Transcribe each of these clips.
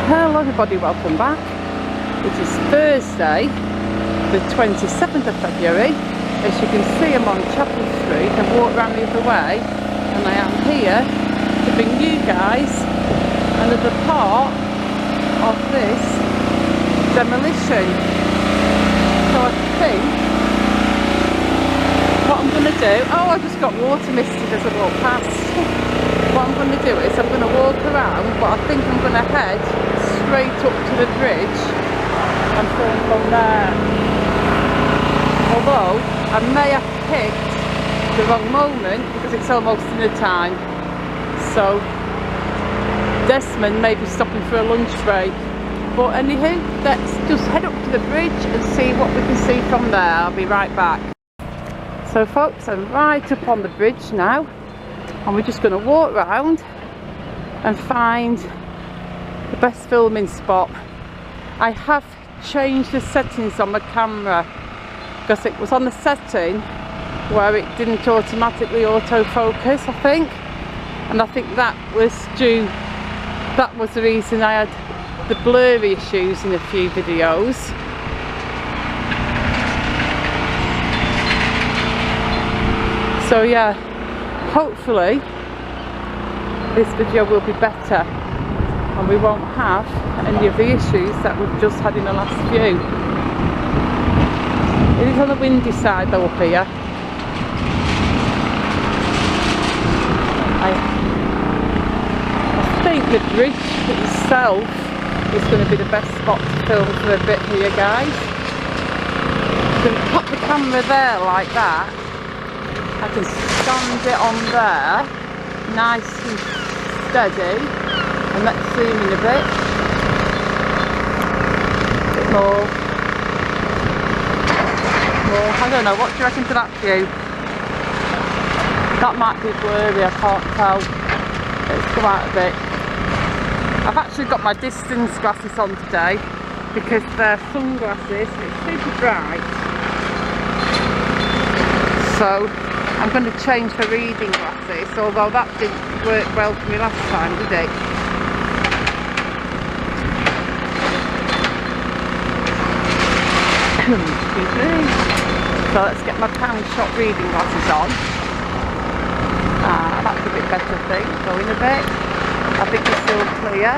Hello everybody, welcome back. It is Thursday the 27th of February. As you can see, I'm on Chapel Street. I've walked around the other way and I am here to bring you guys another part of this demolition. So I think what I'm going to do, I just got water misted as I walk past. What I'm going to do is I'm going to walk around, but I think I'm going to head straight up to the bridge and film from there. Although I may have picked the wrong moment because it's almost dinner time. So Desmond may be stopping for a lunch break. But anywho, let's just head up to the bridge and see what we can see from there. I'll be right back. So folks, I'm right up on the bridge now. And we're just going to walk around and find the best filming spot. I have changed the settings on my camera because it was on the setting where it didn't automatically autofocus, I think, and I think that was the reason I had the blurry issues in a few videos. So yeah, hopefully this video will be better and we won't have any of the issues that we've just had in the last few. It is on the windy side though up here. I think the bridge itself is going to be the best spot to film for a bit here, guys. I'm going to pop the camera there like that. I can stand it on there, nice and steady, and let's zoom in a bit more. I don't know, what do you reckon to that view? That might be blurry, I can't tell. Let's go out a bit. I've actually got my distance glasses on today because they're sunglasses and it's super bright. So I'm going to change for reading glasses, although that didn't work well for me last time, did it? Excuse me. So let's get my pound shot reading glasses on. That's a bit better, I think. Go in a bit. I think it's still clear.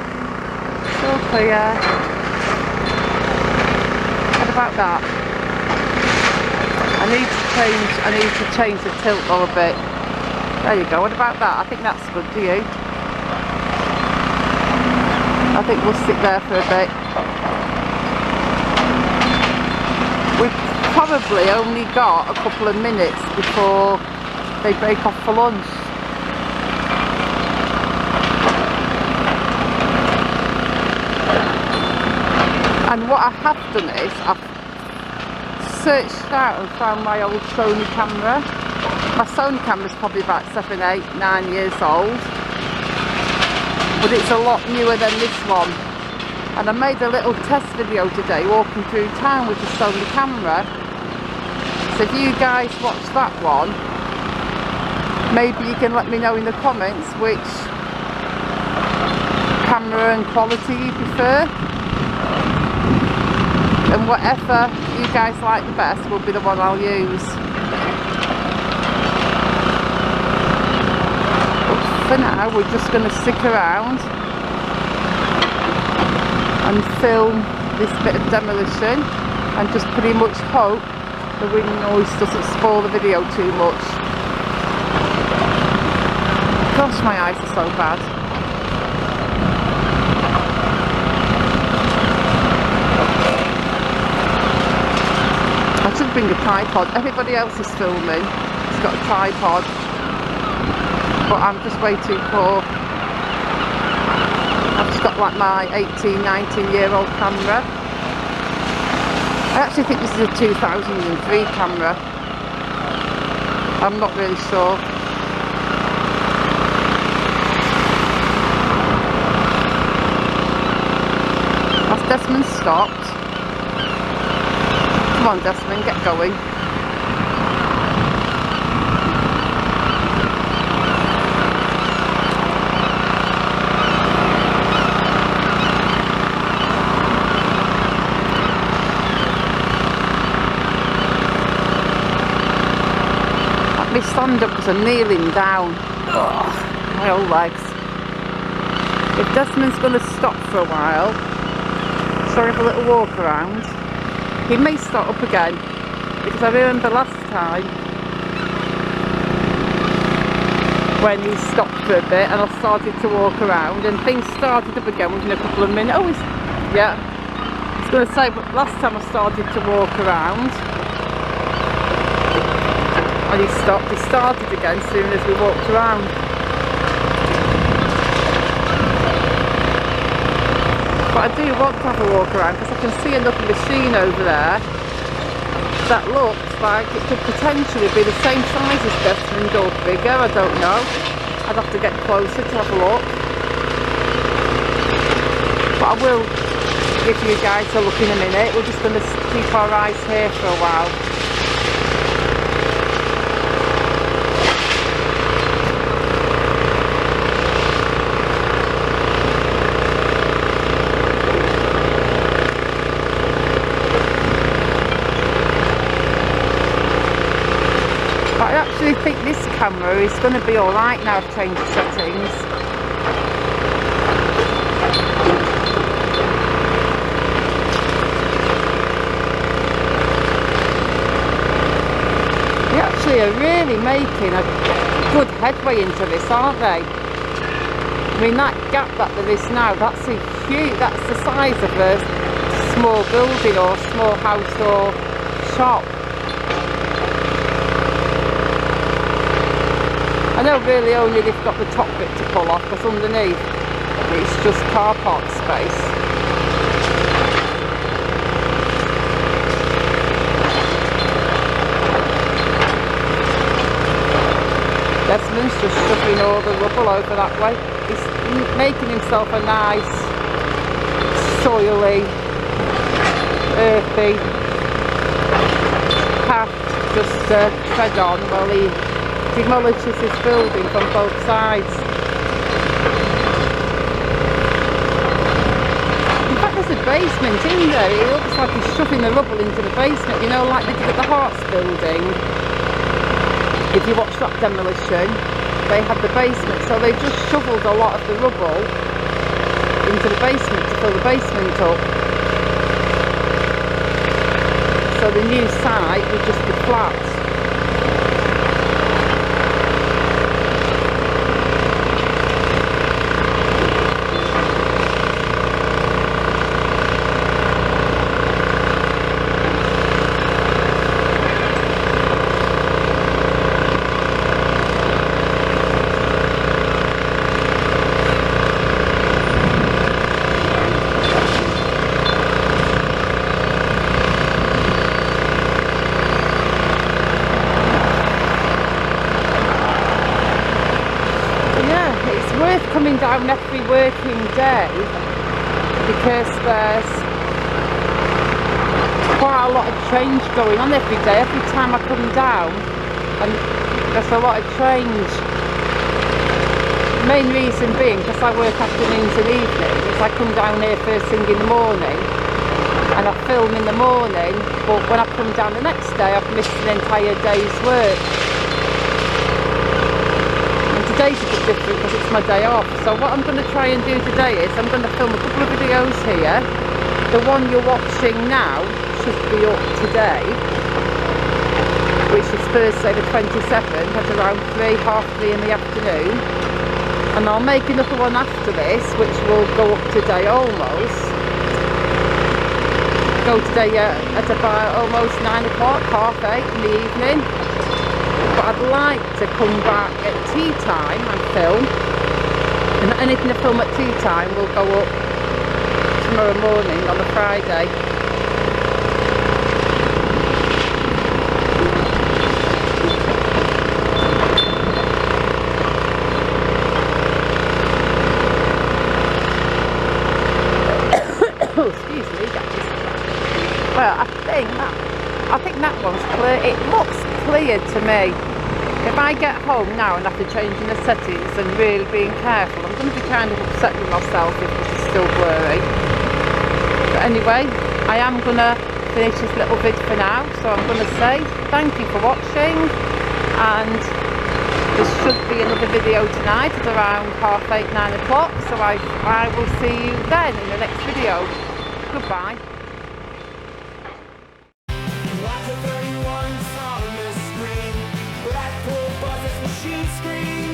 Still clear. What about that? I need to change the tilt though a bit. There you go, what about that? I think that's good, do you? I think we'll sit there for a bit. We've probably only got a couple of minutes before they break off for lunch. And what I have done is I've searched out and found my old Sony camera. My Sony camera is probably about 7, 8, 9 years old, but it's a lot newer than this one. And I made a little test video today walking through town with the Sony camera. So if you guys watch that one, maybe you can let me know in the comments which camera and quality you prefer. And whatever you guys like the best will be the one I'll use. But for now, we're just going to stick around and film this bit of demolition and just pretty much hope the wind noise doesn't spoil the video too much. Gosh, my eyes are so bad. I should bring a tripod. Everybody else is filming. It's got a tripod. But I'm just way too poor. I've just got like my 18, 19-year-old camera. I actually think this is a 2003 camera. I'm not really sure. Has Desmond stopped? Come on Desmond, get going. stand up because I'm kneeling down. Ugh, my old legs. If Desmond's going to stop for a while, sorry for a little walk around, he may start up again, because I remember last time when he stopped for a bit and I started to walk around and things started up again within a couple of minutes. Oh, yeah, I was going to say, but last time I started to walk around and he stopped, he started again as soon as we walked around. But I do want to have a walk around because I can see another machine over there that looks like it could potentially be the same size as Desmond or bigger, I don't know. I'd have to get closer to have a look. But I will give you guys a look in a minute. We're just going to keep our eyes here for a while. I think this camera is going to be alright now I've changed the settings. They actually are really making a good headway into this, aren't they? I mean, that gap that there is now, that's a huge, that's the size of a small building or small house or shop. I know really only they've got the top bit to pull off, because underneath it's just car park space. Desmond's just shoving all the rubble over that way. He's making himself a nice, soily, earthy path just to tread on while he demolishes his building from both sides. In fact, there's a basement in there. It looks like he's shoving the rubble into the basement, you know, like they did at the Hearts building. If you watch that demolition, they had the basement, so they just shoveled a lot of the rubble into the basement to fill the basement up. So the new site would just be flat. Coming down every working day because there's quite a lot of change going on every day. Every time I come down, and there's a lot of change. The main reason being because I work afternoons and evenings. I come down here first thing in the morning and I film in the morning, but when I come down the next day I've missed an entire day's work. Today's a bit different because it's my day off, so what I'm going to try and do today is I'm going to film a couple of videos here. The one you're watching now should be up today, which is Thursday the 22nd at around 3:30 in the afternoon, and I'll make another one after this which will go up today almost. Go today at about almost 9 o'clock, 7:30 in the evening. But I'd like to come back at tea time and film, and anything to film at tea time will go up tomorrow morning on a Friday. Oh, excuse me, guys. Well, I think that one's clear. It looks clear to me. If I get home now and after changing the settings and really being careful, I'm going to be kind of upset with myself if this is still blurry. But anyway, I am going to finish this little vid for now, so I'm going to say thank you for watching and there should be another video tonight at around 8:30, 9 o'clock. So I will see you then in the next video. Goodbye. Watch the 31 on the screen. Blackpool buses, machine scream.